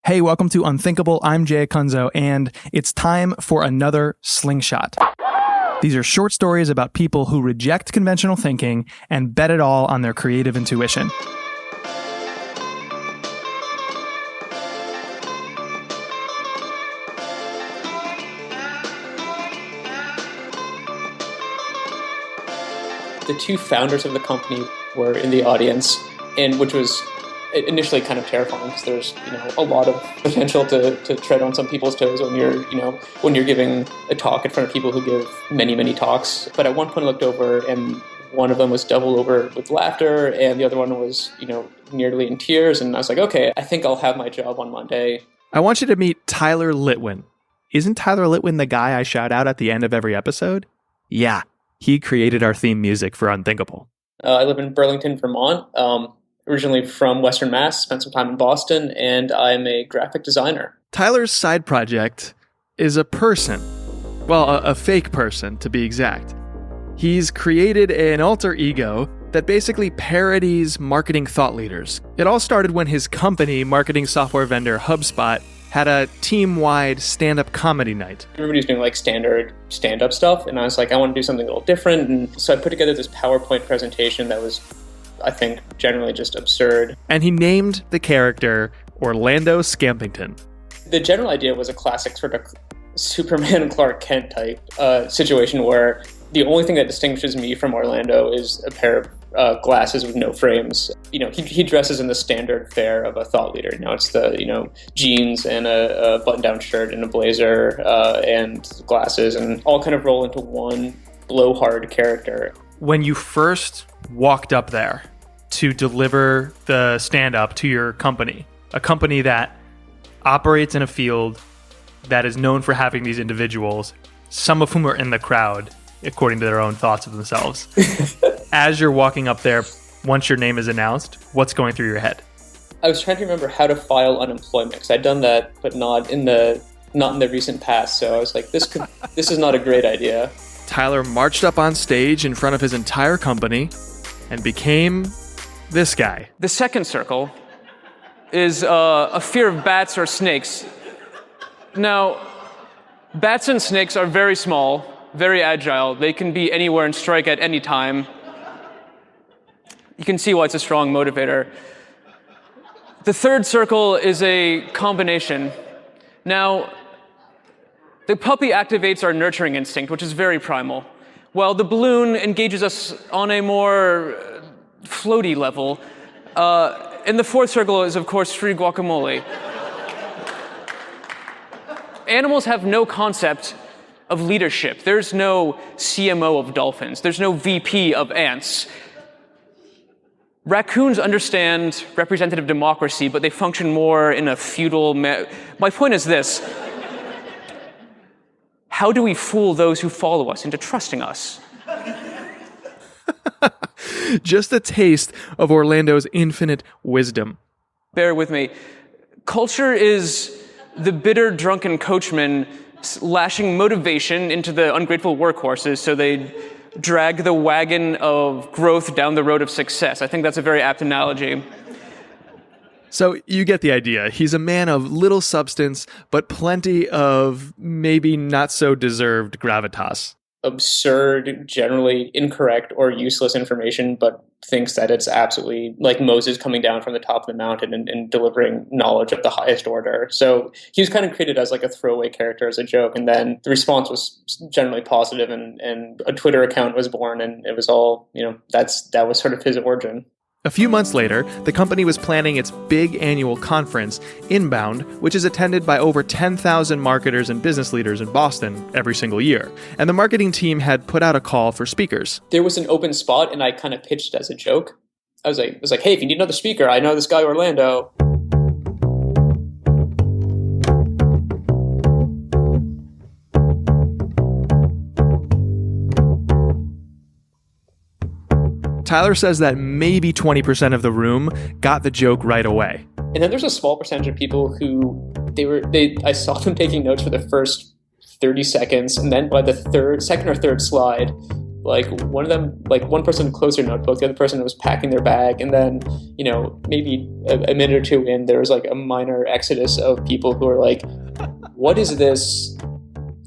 Hey, welcome to Unthinkable. I'm Jay Kunzo, and it's time for another Slingshot. These are short stories about people who reject conventional thinking and bet it all on their creative intuition. The two founders of the company were in the audience, and which was initially kind of terrifying because there's a lot of potential to tread on some people's toes when you're giving a talk in front of people who give many talks. But at one point I looked over and one of them was doubled over with laughter and the other one was nearly in tears, and I was like, okay, I think I'll have my job on Monday. I want you to meet Tyler Littwin. Isn't Tyler Littwin the guy I shout out at the end of every episode? Yeah, he created our theme music for Unthinkable. I live in Burlington, Vermont. Originally from Western Mass, spent some time in Boston, and I'm a graphic designer. Tyler's side project is a person. Well, a fake person, to be exact. He's created an alter ego that basically parodies marketing thought leaders. It all started when his company, marketing software vendor HubSpot, had a team-wide stand-up comedy night. Everybody was doing standard stand-up stuff, and I was like, I want to do something a little different. And so I put together this PowerPoint presentation that was, I think, generally just absurd. And he named the character Orlando Scampington. The general idea was a classic sort of Superman and Clark Kent type situation where the only thing that distinguishes me from Orlando is a pair of glasses with no frames. He dresses in the standard fare of a thought leader. It's the jeans and a button-down shirt and a blazer and glasses, and all kind of roll into one blowhard character. When you first walked up there to deliver the stand-up to your company, a company that operates in a field that is known for having these individuals, some of whom are in the crowd, according to their own thoughts of themselves. As you're walking up there, once your name is announced, what's going through your head? I was trying to remember how to file unemployment, because I'd done that, but not in the recent past. So I was like, this is not a great idea. Tyler marched up on stage in front of his entire company and became this guy. The second circle is a fear of bats or snakes. Now, bats and snakes are very small, very agile. They can be anywhere and strike at any time. You can see why it's a strong motivator. The third circle is a combination. Now, the puppy activates our nurturing instinct, which is very primal, while the balloon engages us on a more floaty level. And the fourth circle is, of course, free guacamole. Animals have no concept of leadership. There's no CMO of dolphins. There's no VP of ants. Raccoons understand representative democracy, but they function more in a feudal... My point is this. How do we fool those who follow us into trusting us? Just a taste of Orlando's infinite wisdom. Bear with me. Culture is the bitter, drunken coachman lashing motivation into the ungrateful workhorses so they drag the wagon of growth down the road of success. I think that's a very apt analogy. So you get the idea. He's a man of little substance, but plenty of maybe not so deserved gravitas. Absurd, generally incorrect or useless information, but thinks that it's absolutely like Moses coming down from the top of the mountain and delivering knowledge of the highest order. So he was kind of created as like a throwaway character, as a joke, and then the response was generally positive, and a Twitter account was born, and it was all, that was sort of his origin. A few months later, the company was planning its big annual conference, Inbound, which is attended by over 10,000 marketers and business leaders in Boston every single year. And the marketing team had put out a call for speakers. There was an open spot, and I kind of pitched as a joke. I was like, hey, if you need another speaker, I know this guy Orlando. Tyler says that maybe 20% of the room got the joke right away. And then there's a small percentage of people who I saw them taking notes for the first 30 seconds, and then by the second or third slide, Like one of them, like one person closed their notebook, the other person was packing their bag, and then, you know, maybe a minute or two in, there was like a minor exodus of people who are like, what is this?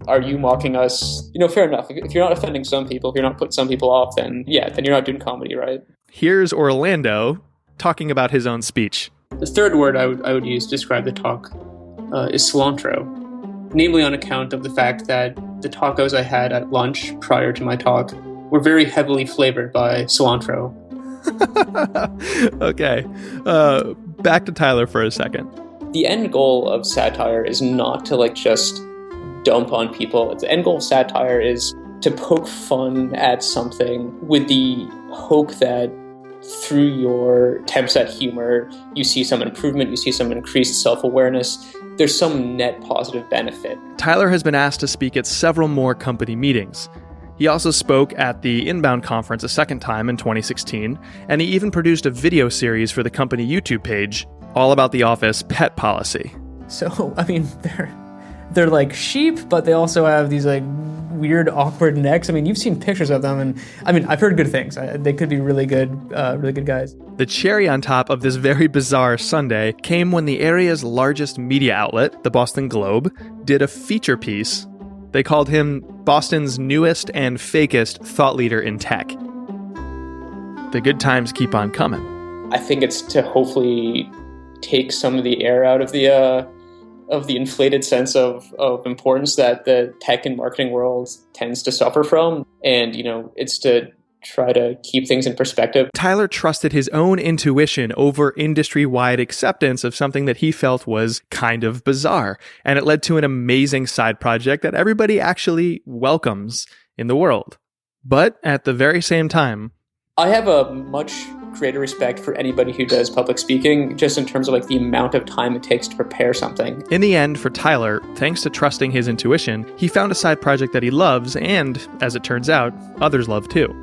Are you mocking us? You know, fair enough. If you're not offending some people, if you're not putting some people off, then yeah, then you're not doing comedy, right? Here's Orlando talking about his own speech. The third word I would use to describe the talk is cilantro, namely on account of the fact that the tacos I had at lunch prior to my talk were very heavily flavored by cilantro. Okay. Back to Tyler for a second. The end goal of satire is not to like just dump on people. The end goal of satire is to poke fun at something with the hope that through your attempts at humor, you see some improvement, you see some increased self-awareness. There's some net positive benefit. Tyler has been asked to speak at several more company meetings. He also spoke at the Inbound conference a second time in 2016, and he even produced a video series for the company YouTube page all about the office pet policy. So, I mean, they're like sheep, but they also have these like weird, awkward necks. I mean, you've seen pictures of them, and I mean, I've heard good things. They could be really good guys. The cherry on top of this very bizarre Sunday came when the area's largest media outlet, the Boston Globe, did a feature piece. They called him Boston's newest and fakest thought leader in tech. The good times keep on coming. I think it's to hopefully take some of the air out of the inflated sense of importance that the tech and marketing world tends to suffer from. And, you know, it's to try to keep things in perspective. Tyler trusted his own intuition over industry-wide acceptance of something that he felt was kind of bizarre. And it led to an amazing side project that everybody actually welcomes in the world. But at the very same time, I have a much greater respect for anybody who does public speaking, just in terms of like the amount of time it takes to prepare something. In the end, for Tyler, thanks to trusting his intuition, he found a side project that he loves and, as it turns out, others love too.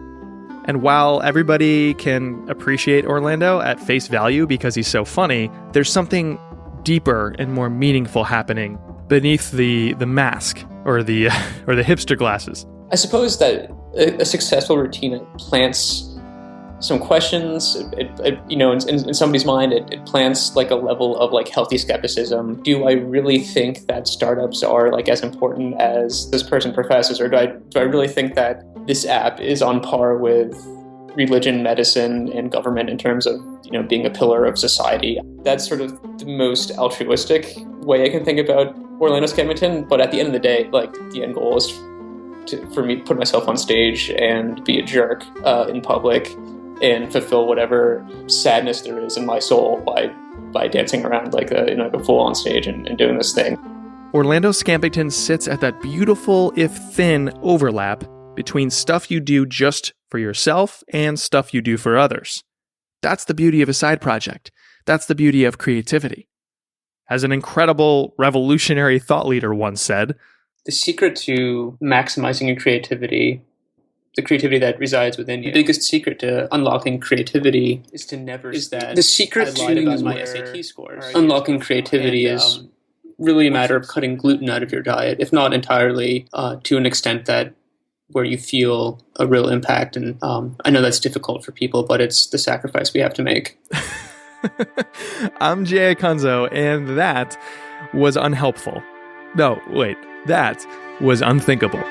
And while everybody can appreciate Orlando at face value because he's so funny, there's something deeper and more meaningful happening beneath the mask or the hipster glasses. I suppose that a successful routine plants some questions. In somebody's mind, it plants like a level of like healthy skepticism. Do I really think that startups are like as important as this person professes, or do I really think that this app is on par with religion, medicine, and government in terms of, you know, being a pillar of society? That's sort of the most altruistic way I can think about Orlando Scampington. But at the end of the day, like the end goal is for me to put myself on stage and be a jerk in public and fulfill whatever sadness there is in my soul by dancing around like a fool on stage and doing this thing. Orlando Scampington sits at that beautiful, if thin, overlap between stuff you do just for yourself and stuff you do for others. That's the beauty of a side project. That's the beauty of creativity. As an incredible revolutionary thought leader once said, the secret to maximizing your creativity, the creativity that resides within you, the biggest secret to unlocking creativity is the secret to my SAT scores. Unlocking creativity is really a matter of cutting gluten out of your diet, if not entirely, to an extent that where you feel a real impact. And I know that's difficult for people, but it's the sacrifice we have to make. I'm Jay Akonzo, and that was unhelpful. No, wait, that was unthinkable.